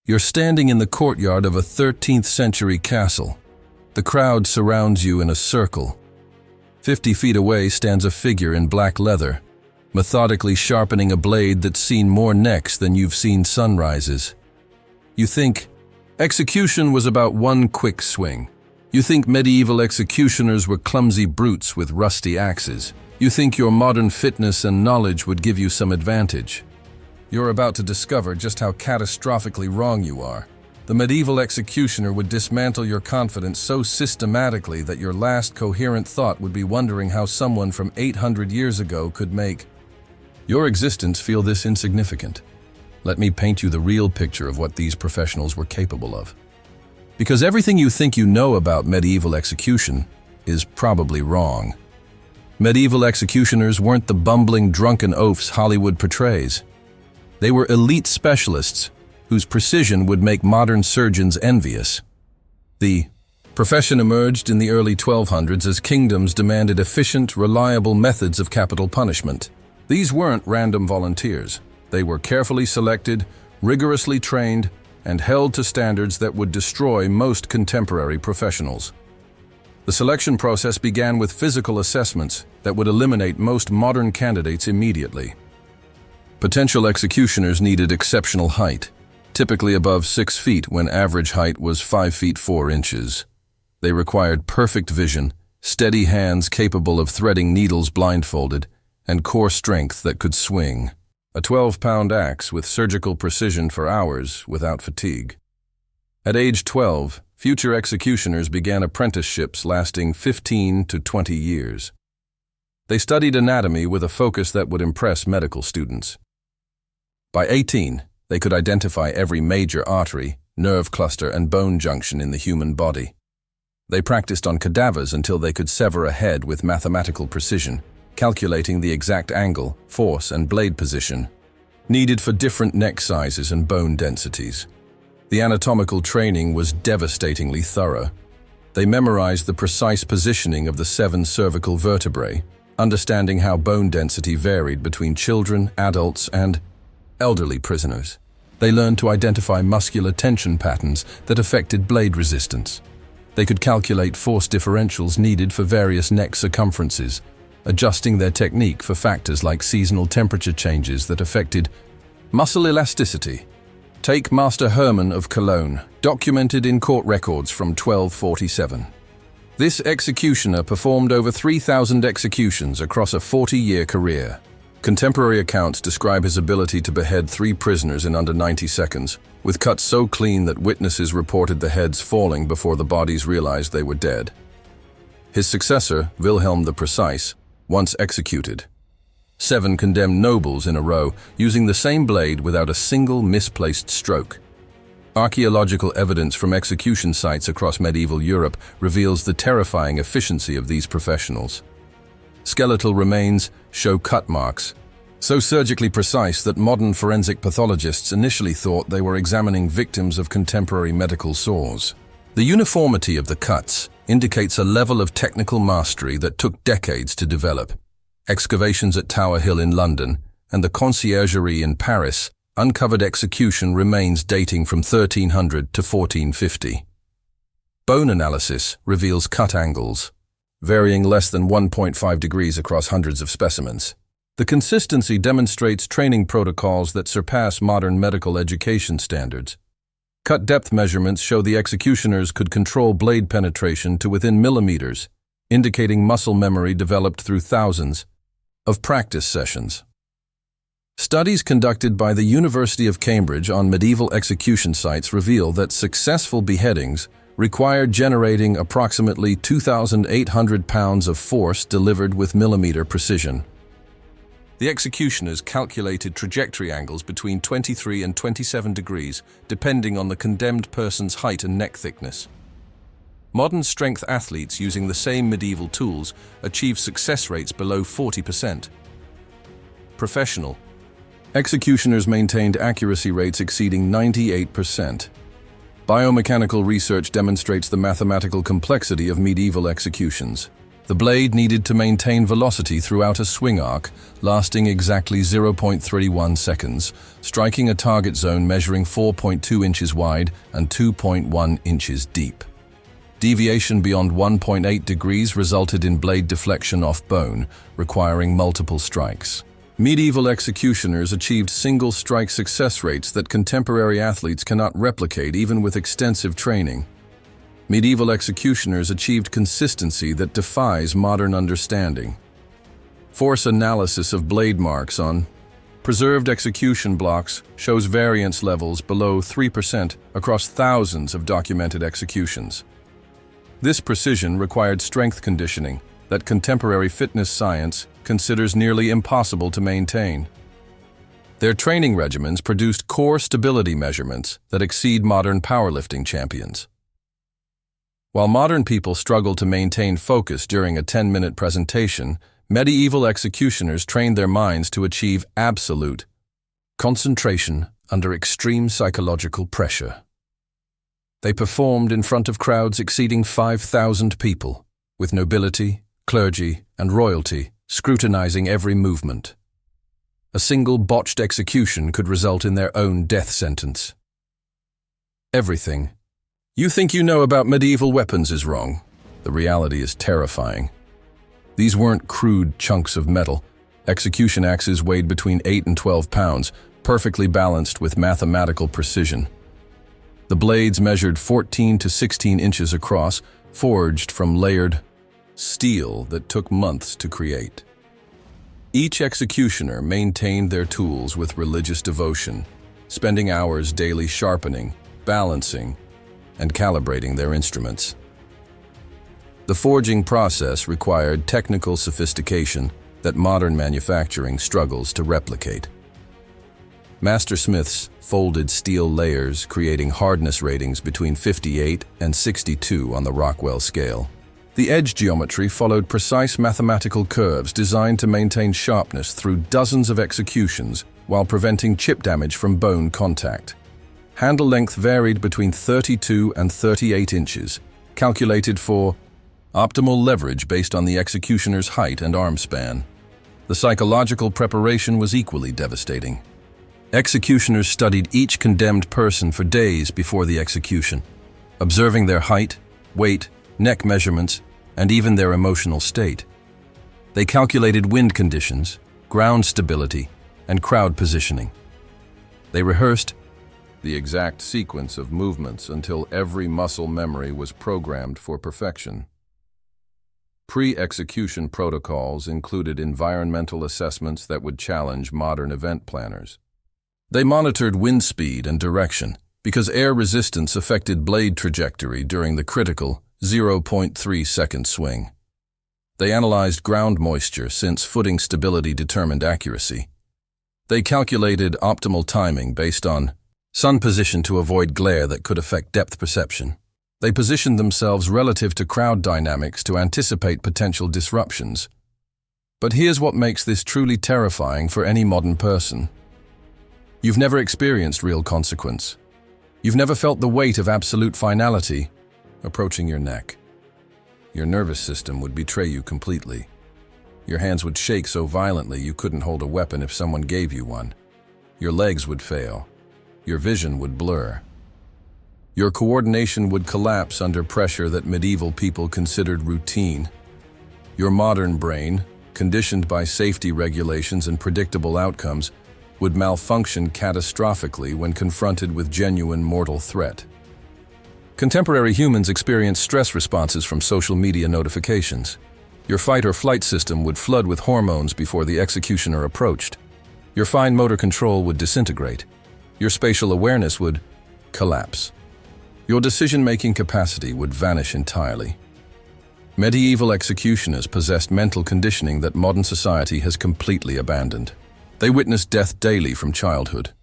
You're standing in the courtyard of a 13th century castle. The crowd surrounds you in a circle. 50 feet away stands a figure in black leather, methodically sharpening a blade that's seen more necks than you've seen sunrises. You think execution was about one quick swing. You think medieval executioners were clumsy brutes with rusty axes. You think your modern fitness and knowledge would give you some advantage. You're about to discover just how catastrophically wrong you are. The medieval executioner would dismantle your confidence so systematically that your last coherent thought would be wondering how someone from 800 years ago could make your existence feel this insignificant. Let me paint you the real picture of what these professionals were capable of. Because everything you think you know about medieval execution is probably wrong. Medieval executioners weren't the bumbling, drunken oafs Hollywood portrays. They were elite specialists whose precision would make modern surgeons envious. The profession emerged in the early 1200s as kingdoms demanded efficient, reliable methods of capital punishment. These weren't random volunteers. They were carefully selected, rigorously trained, and held to standards that would destroy most contemporary professionals. The selection process began with physical assessments that would eliminate most modern candidates immediately. Potential executioners needed exceptional height, typically above 6 feet when average height was 5 feet 4 inches. They required perfect vision, steady hands capable of threading needles blindfolded, and core strength that could swing a 12-pound axe with surgical precision for hours without fatigue. At age 12, future executioners began apprenticeships lasting 15 to 20 years. They studied anatomy with a focus that would impress medical students. By 18, they could identify every major artery, nerve cluster, and bone junction in the human body. They practiced on cadavers until they could sever a head with mathematical precision, calculating the exact angle, force, and blade position needed for different neck sizes and bone densities. The anatomical training was devastatingly thorough. They memorized the precise positioning of the 7 cervical vertebrae, understanding how bone density varied between children, adults, and elderly prisoners. They learned to identify muscular tension patterns that affected blade resistance. They could calculate force differentials needed for various neck circumferences, adjusting their technique for factors like seasonal temperature changes that affected muscle elasticity. Take Master Hermann of Cologne, documented in court records from 1247. This executioner performed over 3,000 executions across a 40-year career. Contemporary accounts describe his ability to behead 3 prisoners in under 90 seconds, with cuts so clean that witnesses reported the heads falling before the bodies realized they were dead. His successor, Wilhelm the Precise, once executed 7 condemned nobles in a row using the same blade without a single misplaced stroke. Archaeological evidence from execution sites across medieval Europe reveals the terrifying efficiency of these professionals. Skeletal remains show cut marks, so surgically precise that modern forensic pathologists initially thought they were examining victims of contemporary medical sores. The uniformity of the cuts indicates a level of technical mastery that took decades to develop. Excavations at Tower Hill in London and the Conciergerie in Paris uncovered execution remains dating from 1300 to 1450. Bone analysis reveals cut angles, varying less than 1.5 degrees across hundreds of specimens. The consistency demonstrates training protocols that surpass modern medical education standards. Cut depth measurements show the executioners could control blade penetration to within millimeters, indicating muscle memory developed through thousands of practice sessions. Studies conducted by the University of Cambridge on medieval execution sites reveal that successful beheadings required generating approximately 2,800 pounds of force delivered with millimeter precision. The executioners calculated trajectory angles between 23 and 27 degrees, depending on the condemned person's height and neck thickness. Modern strength athletes using the same medieval tools achieve success rates below 40%. Professional executioners maintained accuracy rates exceeding 98%. Biomechanical research demonstrates the mathematical complexity of medieval executions. The blade needed to maintain velocity throughout a swing arc, lasting exactly 0.31 seconds, striking a target zone measuring 4.2 inches wide and 2.1 inches deep. Deviation beyond 1.8 degrees resulted in blade deflection off bone, requiring multiple strikes. Medieval executioners achieved single-strike success rates that contemporary athletes cannot replicate even with extensive training. Medieval executioners achieved consistency that defies modern understanding. Force analysis of blade marks on preserved execution blocks shows variance levels below 3% across thousands of documented executions. This precision required strength conditioning that contemporary fitness science considers nearly impossible to maintain. Their training regimens produced core stability measurements that exceed modern powerlifting champions. While modern people struggle to maintain focus during a 10-minute presentation, medieval executioners trained their minds to achieve absolute concentration under extreme psychological pressure. They performed in front of crowds exceeding 5,000 people, with nobility, clergy, and royalty scrutinizing every movement. A single botched execution could result in their own death sentence. Everything you think you know about medieval weapons is wrong. The reality is terrifying. These weren't crude chunks of metal. Execution axes weighed between 8 and 12 pounds, perfectly balanced with mathematical precision. The blades measured 14 to 16 inches across, forged from layered steel that took months to create. Each executioner maintained their tools with religious devotion, spending hours daily sharpening, balancing, and calibrating their instruments. The forging process required technical sophistication that modern manufacturing struggles to replicate. Mastersmiths folded steel layers, creating hardness ratings between 58 and 62 on the Rockwell scale. The edge geometry followed precise mathematical curves designed to maintain sharpness through dozens of executions while preventing chip damage from bone contact. Handle length varied between 32 and 38 inches, calculated for optimal leverage based on the executioner's height and arm span. The psychological preparation was equally devastating. Executioners studied each condemned person for days before the execution, observing their height, weight, neck measurements, and even their emotional state. They calculated wind conditions, ground stability, and crowd positioning. They rehearsed the exact sequence of movements until every muscle memory was programmed for perfection. Pre-execution protocols included environmental assessments that would challenge modern event planners. They monitored wind speed and direction because air resistance affected blade trajectory during the critical 0.3-second swing. They analyzed ground moisture since footing stability determined accuracy. They calculated optimal timing based on sun position to avoid glare that could affect depth perception. They positioned themselves relative to crowd dynamics to anticipate potential disruptions. But here's what makes this truly terrifying for any modern person. You've never experienced real consequence. You've never felt the weight of absolute finality approaching your neck. Your nervous system would betray you completely. Your hands would shake so violently you couldn't hold a weapon if someone gave you one. Your legs would fail. Your vision would blur. Your coordination would collapse under pressure that medieval people considered routine. Your modern brain, conditioned by safety regulations and predictable outcomes, would malfunction catastrophically when confronted with genuine mortal threat. Contemporary humans experience stress responses from social media notifications. Your fight or flight system would flood with hormones before the executioner approached. Your fine motor control would disintegrate. Your spatial awareness would collapse. Your decision-making capacity would vanish entirely. Medieval executioners possessed mental conditioning that modern society has completely abandoned. They witnessed death daily from childhood.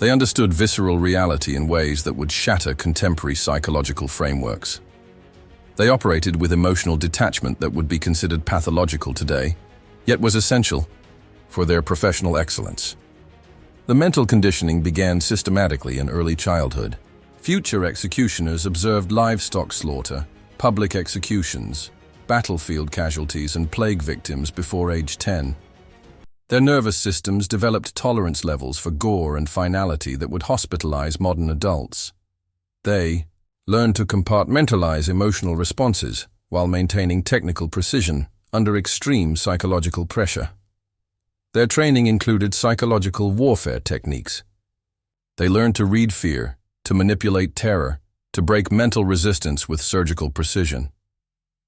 They understood visceral reality in ways that would shatter contemporary psychological frameworks. They operated with emotional detachment that would be considered pathological today, yet was essential for their professional excellence. The mental conditioning began systematically in early childhood. Future executioners observed livestock slaughter, public executions, battlefield casualties, and plague victims before age 10. Their nervous systems developed tolerance levels for gore and finality that would hospitalize modern adults. They learned to compartmentalize emotional responses while maintaining technical precision under extreme psychological pressure. Their training included psychological warfare techniques. They learned to read fear, to manipulate terror, to break mental resistance with surgical precision.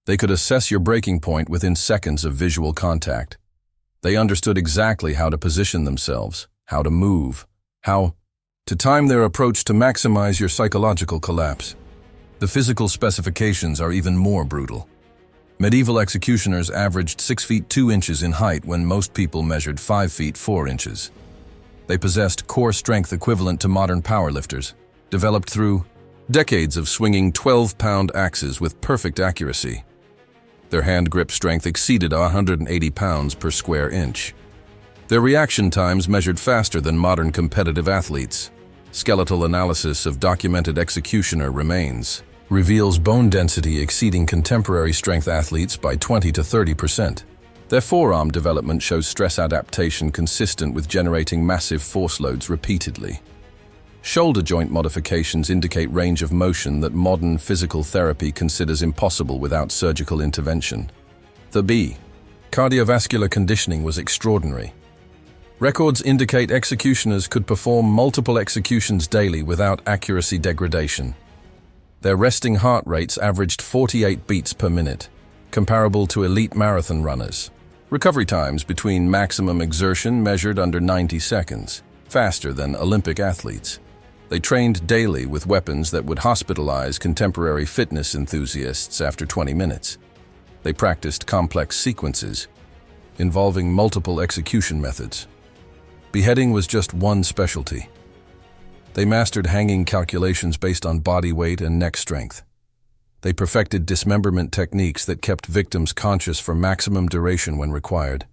They could assess your breaking point within seconds of visual contact. They understood exactly how to position themselves, how to move, how to time their approach to maximize your psychological collapse. The physical specifications are even more brutal. Medieval executioners averaged 6 feet 2 inches in height when most people measured 5 feet 4 inches. They possessed core strength equivalent to modern powerlifters, developed through decades of swinging 12-pound axes with perfect accuracy. Their hand grip strength exceeded 180 pounds per square inch. Their reaction times measured faster than modern competitive athletes. Skeletal analysis of documented executioner remains reveals bone density exceeding contemporary strength athletes by 20 to 30%. Their forearm development shows stress adaptation consistent with generating massive force loads repeatedly. Shoulder joint modifications indicate range of motion that modern physical therapy considers impossible without surgical intervention. The cardiovascular conditioning was extraordinary. Records indicate executioners could perform multiple executions daily without accuracy degradation. Their resting heart rates averaged 48 beats per minute, comparable to elite marathon runners. Recovery times between maximum exertion measured under 90 seconds, faster than Olympic athletes. They trained daily with weapons that would hospitalize contemporary fitness enthusiasts after 20 minutes. They practiced complex sequences involving multiple execution methods. Beheading was just one specialty. They mastered hanging calculations based on body weight and neck strength. They perfected dismemberment techniques that kept victims conscious for maximum duration when required.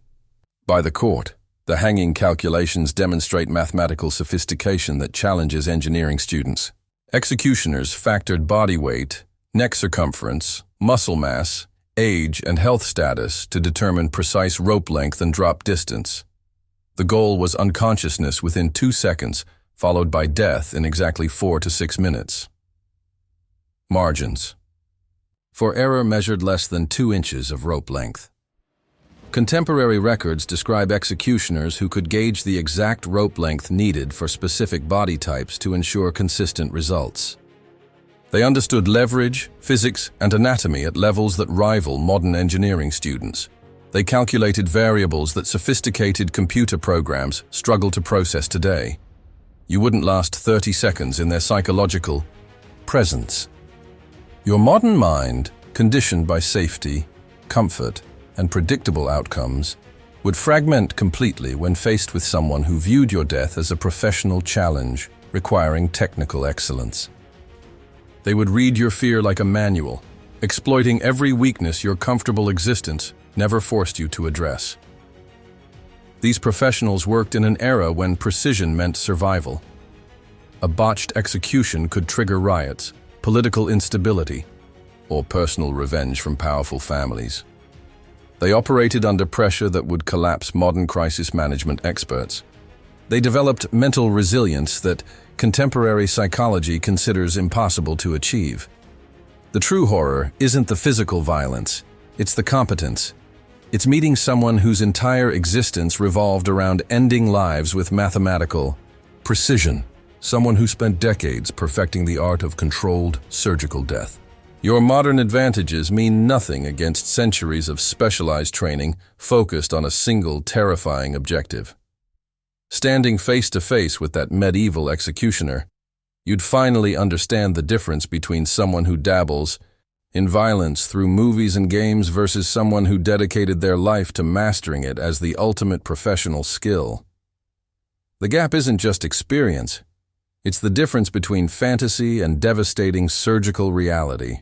By the court, the hanging calculations demonstrate mathematical sophistication that challenges engineering students. Executioners factored body weight, neck circumference, muscle mass, age, and health status to determine precise rope length and drop distance. The goal was unconsciousness within 2 seconds, followed by death in exactly 4 to 6 minutes. Margins. For error measured less than 2 inches of rope length. Contemporary records describe executioners who could gauge the exact rope length needed for specific body types to ensure consistent results. They understood leverage, physics, and anatomy at levels that rival modern engineering students. They calculated variables that sophisticated computer programs struggle to process today. You wouldn't last 30 seconds in their psychological presence. Your modern mind, conditioned by safety, comfort, and predictable outcomes, would fragment completely when faced with someone who viewed your death as a professional challenge requiring technical excellence. They would read your fear like a manual, exploiting every weakness your comfortable existence never forced you to address. These professionals worked in an era when precision meant survival. A botched execution could trigger riots, political instability, or personal revenge from powerful families. They operated under pressure that would collapse modern crisis management experts. They developed mental resilience that contemporary psychology considers impossible to achieve. The true horror isn't the physical violence, it's the competence. It's meeting someone whose entire existence revolved around ending lives with mathematical precision. Someone who spent decades perfecting the art of controlled surgical death. Your modern advantages mean nothing against centuries of specialized training focused on a single terrifying objective. Standing face to face with that medieval executioner, you'd finally understand the difference between someone who dabbles in violence through movies and games versus someone who dedicated their life to mastering it as the ultimate professional skill. The gap isn't just experience, it's the difference between fantasy and devastating surgical reality.